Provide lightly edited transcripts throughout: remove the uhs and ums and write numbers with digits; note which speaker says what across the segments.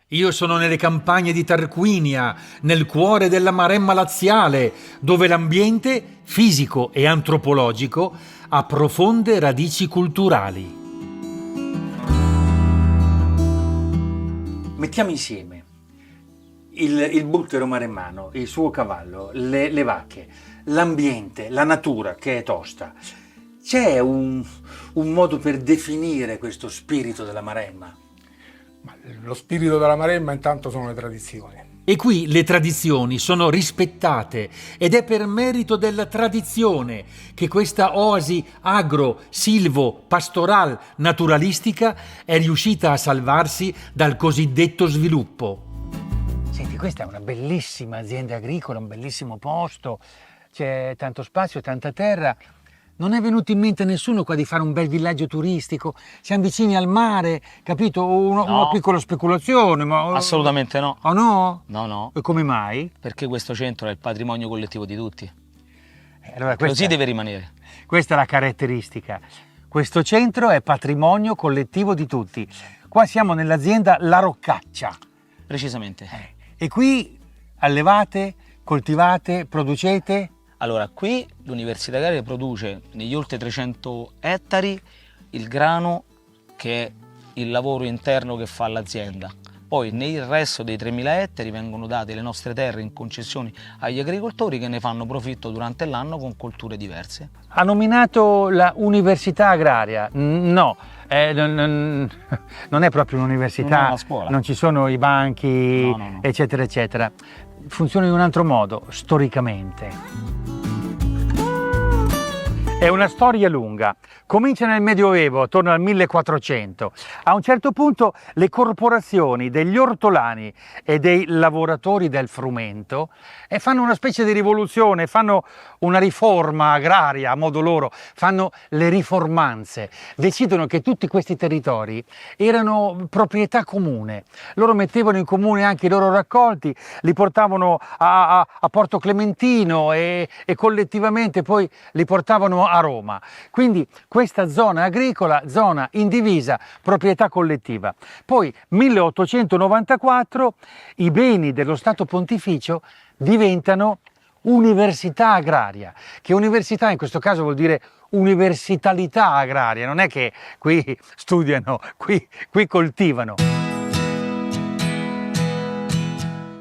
Speaker 1: Io sono nelle campagne di Tarquinia, nel cuore della Maremma laziale, dove l'ambiente, fisico e antropologico, ha profonde radici culturali.
Speaker 2: Mettiamo insieme il buttero maremmano, il suo cavallo, le vacche, l'ambiente, la natura che è tosta. C'è un modo per definire questo spirito della Maremma?
Speaker 3: Lo spirito della Maremma intanto sono le tradizioni.
Speaker 1: E qui le tradizioni sono rispettate ed è per merito della tradizione che questa oasi agro-silvo-pastoral naturalistica è riuscita a salvarsi dal cosiddetto sviluppo.
Speaker 2: Senti, questa è una bellissima azienda agricola, un bellissimo posto, c'è tanto spazio, tanta terra. Non è venuto in mente a nessuno qua di fare un bel villaggio turistico? Siamo vicini al mare, capito? Una piccola speculazione, ma...
Speaker 4: Assolutamente no.
Speaker 2: Oh no?
Speaker 4: No, no.
Speaker 2: E come mai?
Speaker 4: Perché questo centro è il patrimonio collettivo di tutti.
Speaker 2: Allora,
Speaker 4: Così deve rimanere.
Speaker 2: Questa è la caratteristica. Questo centro è patrimonio collettivo di tutti. Qua siamo nell'azienda La Roccaccia.
Speaker 4: Precisamente.
Speaker 2: E qui allevate, coltivate, producete?
Speaker 4: Allora, qui l'Università Agraria produce negli oltre 300 ettari il grano, che è il lavoro interno che fa l'azienda. Poi nel resto dei 3.000 ettari vengono date le nostre terre in concessioni agli agricoltori che ne fanno profitto durante l'anno con colture diverse.
Speaker 2: Ha nominato la Università Agraria? No, non è proprio un'università,
Speaker 4: Non è una scuola.
Speaker 2: Non ci sono i banchi,
Speaker 4: No.
Speaker 2: eccetera, eccetera. Funziona in un altro modo, storicamente. È una storia lunga, comincia nel Medioevo, attorno al 1400. A un certo punto le corporazioni degli ortolani e dei lavoratori del frumento fanno una specie di rivoluzione, fanno una riforma agraria a modo loro, fanno le riformanze, decidono che tutti questi territori erano proprietà comune. Loro mettevano in comune anche i loro raccolti, li portavano a Porto Clementino e collettivamente poi li portavano a Roma. Quindi questa zona agricola, zona indivisa, proprietà collettiva. Poi 1894 i beni dello Stato Pontificio diventano università agraria, che università in questo caso vuol dire universalità agraria, non è che qui studiano, qui coltivano.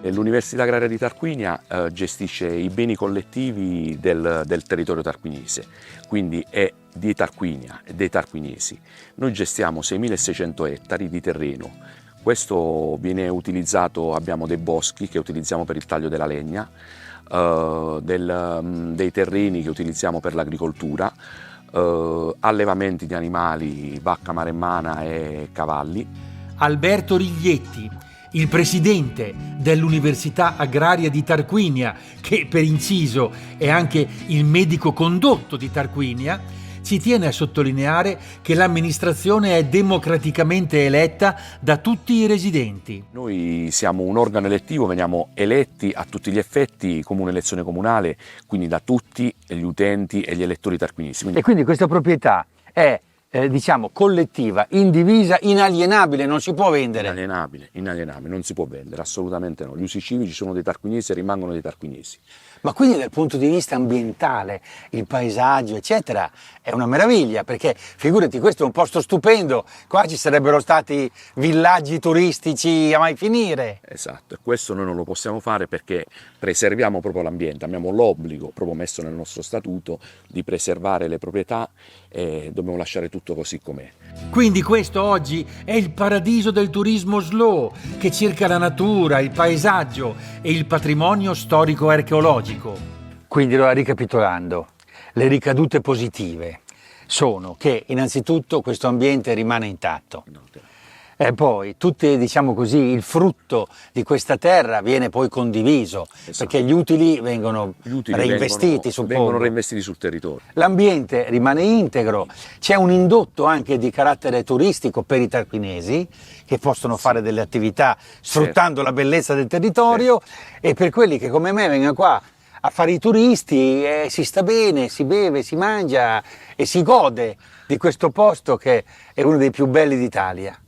Speaker 5: L'Università Agraria di Tarquinia gestisce i beni collettivi del territorio tarquinese, quindi è di Tarquinia e dei tarquinesi. Noi gestiamo 6.600 ettari di terreno. Questo viene utilizzato, abbiamo dei boschi che utilizziamo per il taglio della legna, dei terreni che utilizziamo per l'agricoltura, allevamenti di animali, vacca maremmana e cavalli.
Speaker 1: Alberto Riglietti, il presidente dell'Università Agraria di Tarquinia, che per inciso è anche il medico condotto di Tarquinia, ci tiene a sottolineare che l'amministrazione è democraticamente eletta da tutti i residenti.
Speaker 5: Noi siamo un organo elettivo, veniamo eletti a tutti gli effetti come un'elezione comunale, quindi da tutti gli utenti e gli elettori tarquinesi.
Speaker 2: E quindi questa proprietà è diciamo collettiva, indivisa, inalienabile, non si può vendere.
Speaker 5: Inalienabile, non si può vendere, assolutamente no. Gli usi civici sono dei tarquinesi e rimangono dei tarquinesi.
Speaker 2: Ma quindi dal punto di vista ambientale, il paesaggio, eccetera, è una meraviglia, perché figurati, questo è un posto stupendo, qua ci sarebbero stati villaggi turistici a mai finire.
Speaker 5: Esatto, e questo noi non lo possiamo fare perché preserviamo proprio l'ambiente, abbiamo l'obbligo, proprio messo nel nostro statuto, di preservare le proprietà e dobbiamo lasciare tutto così com'è.
Speaker 1: Quindi questo oggi è il paradiso del turismo slow, che cerca la natura, il paesaggio e il patrimonio storico-archeologico.
Speaker 2: Quindi, allora, ricapitolando, le ricadute positive sono che innanzitutto questo ambiente rimane intatto. E poi tutte, diciamo così, il frutto di questa terra viene poi condiviso, perché gli utili vengono reinvestiti,
Speaker 5: vengono reinvestiti sul territorio.
Speaker 2: L'ambiente rimane integro, c'è un indotto anche di carattere turistico per i tarquinesi che possono fare delle attività sfruttando la bellezza del territorio, e per quelli che come me vengono qua a fare i turisti si sta bene, si beve, si mangia e si gode di questo posto che è uno dei più belli d'Italia.